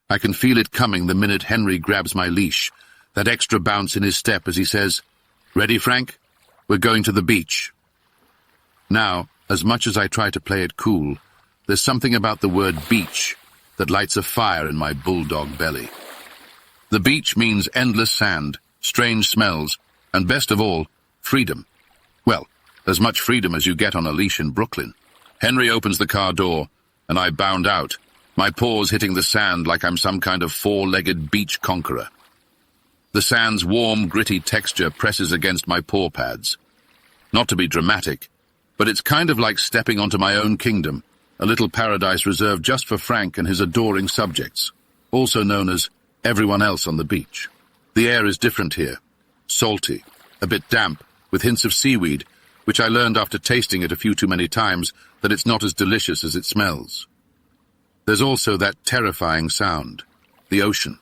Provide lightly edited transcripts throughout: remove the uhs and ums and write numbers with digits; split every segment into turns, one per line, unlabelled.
I can feel it coming the minute Henry grabs my leash, that extra bounce in his step as he says, "Ready, Frank? We're going to the beach." Now, as much as I try to play it cool, there's something about the word beach that lights a fire in my bulldog belly. The beach means endless sand, strange smells, and best of all, freedom. Well, as much freedom as you get on a leash in Brooklyn. Henry opens the car door, and I bound out, my paws hitting the sand like I'm some kind of four-legged beach conqueror. The sand's warm, gritty texture presses against my paw pads. Not to be dramatic, but it's kind of like stepping onto my own kingdom, a little paradise reserved just for Frank and his adoring subjects, also known as everyone else on the beach. The air is different here, salty, a bit damp, with hints of seaweed, which I learned after tasting it a few too many times that it's not as delicious as it smells. There's also that terrifying sound, the ocean.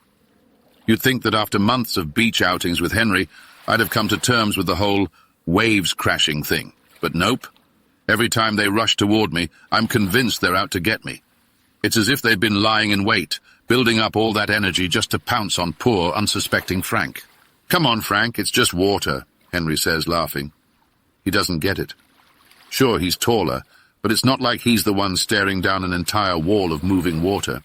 You'd think that after months of beach outings with Henry, I'd have come to terms with the whole waves crashing thing, but nope. Every time they rush toward me, I'm convinced they're out to get me. It's as if they've been lying in wait, building up all that energy just to pounce on poor, unsuspecting Frank. "Come on, Frank, it's just water," Henry says, laughing. He doesn't get it. Sure, he's taller, but it's not like he's the one staring down an entire wall of moving water.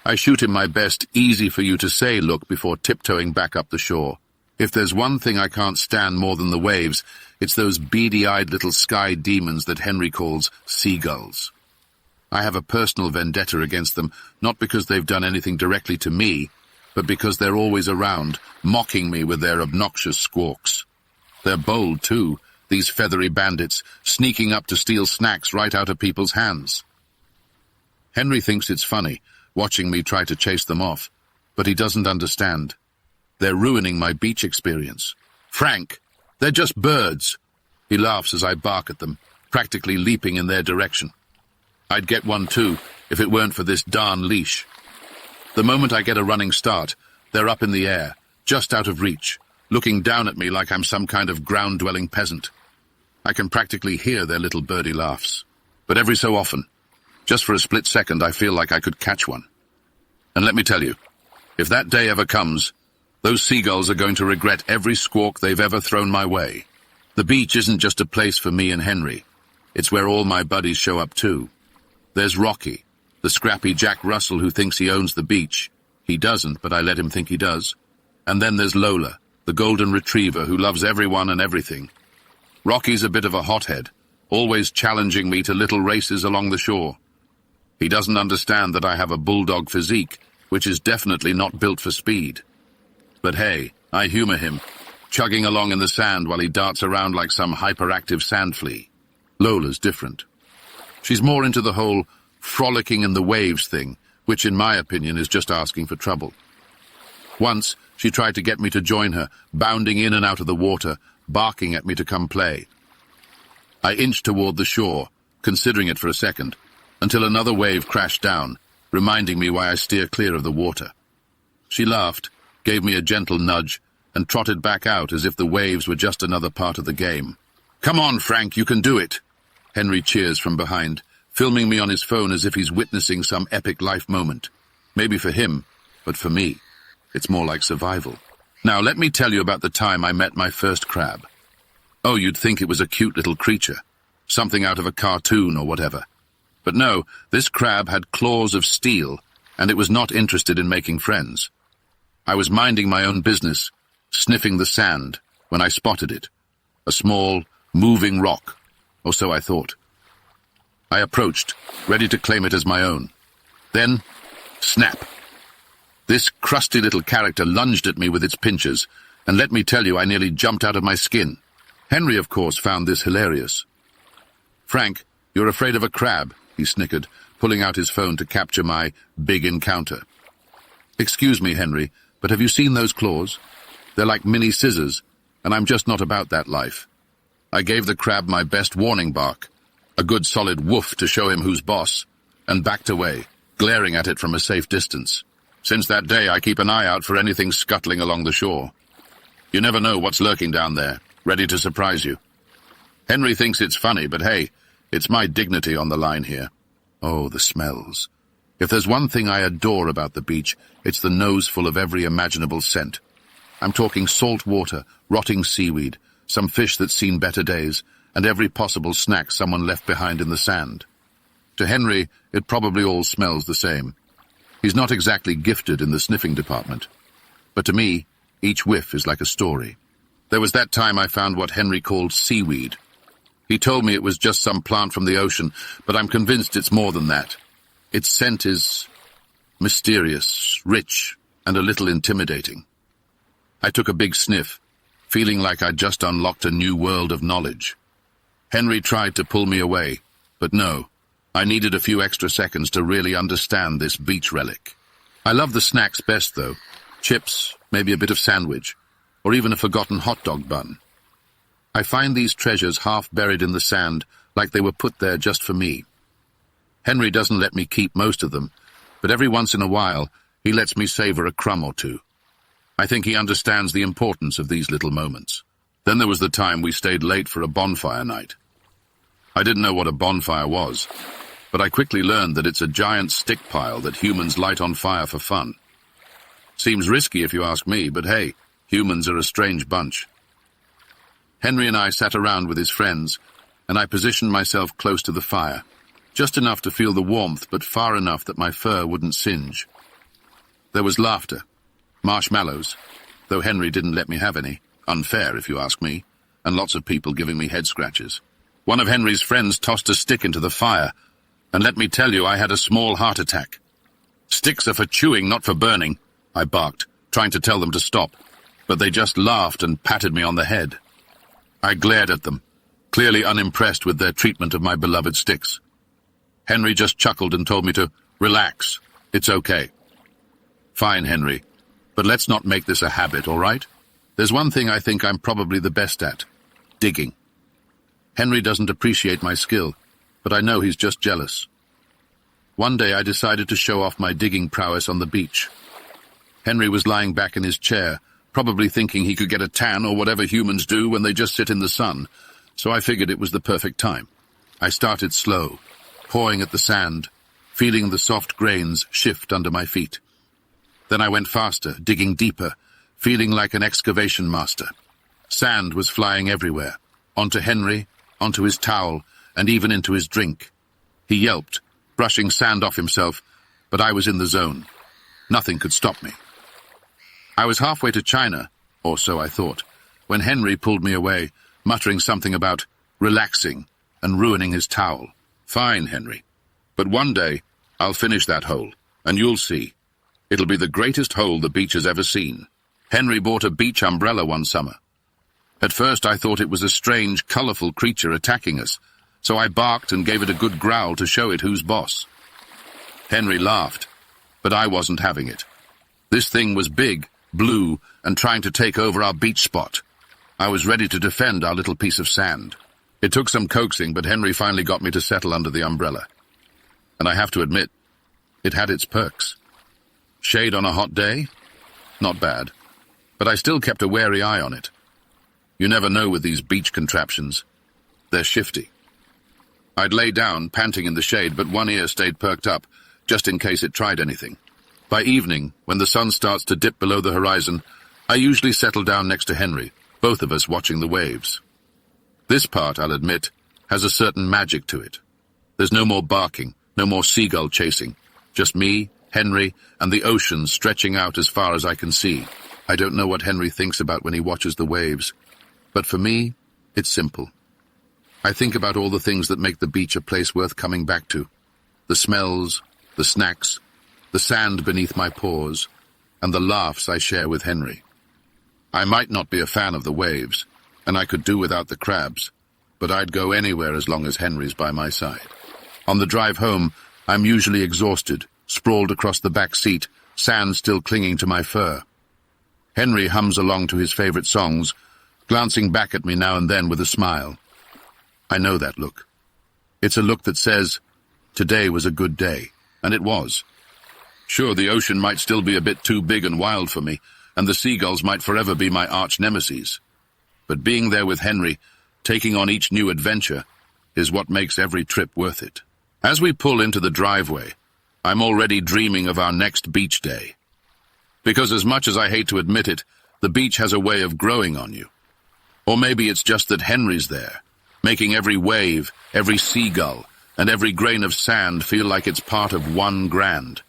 I shoot him my best easy-for-you-to-say look before tiptoeing back up the shore. If there's one thing I can't stand more than the waves, it's those beady-eyed little sky demons that Henry calls seagulls. I have a personal vendetta against them, not because they've done anything directly to me, but because they're always around, mocking me with their obnoxious squawks. They're bold, too, these feathery bandits, sneaking up to steal snacks right out of people's hands. Henry thinks it's funny, watching me try to chase them off, but he doesn't understand. They're ruining my beach experience. "Frank, they're just birds." He laughs as I bark at them, practically leaping in their direction. I'd get one too, if it weren't for this darn leash. The moment I get a running start, they're up in the air, just out of reach, looking down at me like I'm some kind of ground-dwelling peasant. I can practically hear their little birdie laughs. But every so often, just for a split second, I feel like I could catch one. And let me tell you, if that day ever comes, those seagulls are going to regret every squawk they've ever thrown my way. The beach isn't just a place for me and Henry. It's where all my buddies show up too. There's Rocky, the scrappy Jack Russell who thinks he owns the beach. He doesn't, but I let him think he does. And then there's Lola, the golden retriever who loves everyone and everything. Rocky's a bit of a hothead, always challenging me to little races along the shore. He doesn't understand that I have a bulldog physique, which is definitely not built for speed. But hey, I humor him, chugging along in the sand while he darts around like some hyperactive sand flea. Lola's different. She's more into the whole frolicking in the waves thing, which in my opinion is just asking for trouble. Once, she tried to get me to join her, bounding in and out of the water, barking at me to come play. I inched toward the shore, considering it for a second, until another wave crashed down, reminding me why I steer clear of the water. She laughed, gave me a gentle nudge, and trotted back out as if the waves were just another part of the game. "Come on, Frank, you can do it!" Henry cheers from behind, filming me on his phone as if he's witnessing some epic life moment. Maybe for him, but for me, it's more like survival. Now let me tell you about the time I met my first crab. Oh, you'd think it was a cute little creature, something out of a cartoon or whatever. But no, this crab had claws of steel, and it was not interested in making friends. I was minding my own business, sniffing the sand, when I spotted it. A small, moving rock, or so I thought. I approached, ready to claim it as my own. Then, snap. This crusty little character lunged at me with its pincers, and let me tell you, I nearly jumped out of my skin. Henry, of course, found this hilarious. "Frank, you're afraid of a crab," he snickered, pulling out his phone to capture my big encounter. "Excuse me, Henry, but have you seen those claws? They're like mini scissors, and I'm just not about that life." I gave the crab my best warning bark, a good solid woof to show him who's boss, and backed away, glaring at it from a safe distance. Since that day, I keep an eye out for anything scuttling along the shore. You never know what's lurking down there, ready to surprise you. Henry thinks it's funny, but hey, it's my dignity on the line here. Oh, the smells. If there's one thing I adore about the beach, it's the nose full of every imaginable scent. I'm talking salt water, rotting seaweed, some fish that's seen better days, and every possible snack someone left behind in the sand. To Henry, it probably all smells the same. He's not exactly gifted in the sniffing department. But to me, each whiff is like a story. There was that time I found what Henry called seaweed. He told me it was just some plant from the ocean, but I'm convinced it's more than that. Its scent is mysterious, rich, and a little intimidating. I took a big sniff, feeling like I'd just unlocked a new world of knowledge. Henry tried to pull me away, but no, I needed a few extra seconds to really understand this beach relic. I love the snacks best, though. Chips, maybe a bit of sandwich, or even a forgotten hot dog bun. I find these treasures half buried in the sand, like they were put there just for me. Henry doesn't let me keep most of them, but every once in a while, he lets me savor a crumb or two. I think he understands the importance of these little moments. Then there was the time we stayed late for a bonfire night. I didn't know what a bonfire was, but I quickly learned that it's a giant stick pile that humans light on fire for fun. Seems risky if you ask me, but hey, humans are a strange bunch. Henry and I sat around with his friends, and I positioned myself close to the fire, just enough to feel the warmth, but far enough that my fur wouldn't singe. There was laughter, marshmallows, though Henry didn't let me have any. Unfair, if you ask me, and lots of people giving me head scratches. One of Henry's friends tossed a stick into the fire, and let me tell you, I had a small heart attack. Sticks are for chewing, not for burning, I barked, trying to tell them to stop, but they just laughed and patted me on the head. I glared at them, clearly unimpressed with their treatment of my beloved sticks. Henry just chuckled and told me to relax. It's okay. Fine, Henry, but let's not make this a habit, all right? There's one thing I think I'm probably the best at: digging. Henry doesn't appreciate my skill, but I know he's just jealous. One day I decided to show off my digging prowess on the beach. Henry was lying back in his chair, probably thinking he could get a tan or whatever humans do when they just sit in the sun, so I figured it was the perfect time. I started slow, pawing at the sand, feeling the soft grains shift under my feet. Then I went faster, digging deeper, feeling like an excavation master. Sand was flying everywhere, onto Henry, onto his towel, and even into his drink. He yelped, brushing sand off himself, but I was in the zone. Nothing could stop me. I was halfway to China, or so I thought, when Henry pulled me away, muttering something about relaxing and ruining his towel. Fine, Henry, but one day I'll finish that hole, and you'll see. It'll be the greatest hole the beach has ever seen. Henry bought a beach umbrella one summer. At first I thought it was a strange, colorful creature attacking us, so I barked and gave it a good growl to show it who's boss. Henry laughed, but I wasn't having it. This thing was big, blue, and trying to take over our beach spot. I was ready to defend our little piece of sand. It took some coaxing, but Henry finally got me to settle under the umbrella. And I have to admit, it had its perks. Shade on a hot day? Not bad. But I still kept a wary eye on it. You never know with these beach contraptions. They're shifty. I'd lay down, panting in the shade, but one ear stayed perked up, just in case it tried anything. By evening, when the sun starts to dip below the horizon, I usually settle down next to Henry, both of us watching the waves. This part, I'll admit, has a certain magic to it. There's no more barking, no more seagull chasing. Just me, Henry, and the ocean stretching out as far as I can see. I don't know what Henry thinks about when he watches the waves, but for me, it's simple. I think about all the things that make the beach a place worth coming back to. The smells, the snacks, the sand beneath my paws, and the laughs I share with Henry. I might not be a fan of the waves, and I could do without the crabs, but I'd go anywhere as long as Henry's by my side. On the drive home, I'm usually exhausted, sprawled across the back seat, sand still clinging to my fur. Henry hums along to his favorite songs, glancing back at me now and then with a smile. I know that look. It's a look that says, today was a good day, and it was. Sure, the ocean might still be a bit too big and wild for me, and the seagulls might forever be my arch-nemesis. But being there with Henry, taking on each new adventure, is what makes every trip worth it. As we pull into the driveway, I'm already dreaming of our next beach day. Because as much as I hate to admit it, the beach has a way of growing on you. Or maybe it's just that Henry's there, making every wave, every seagull, and every grain of sand feel like it's part of one grand,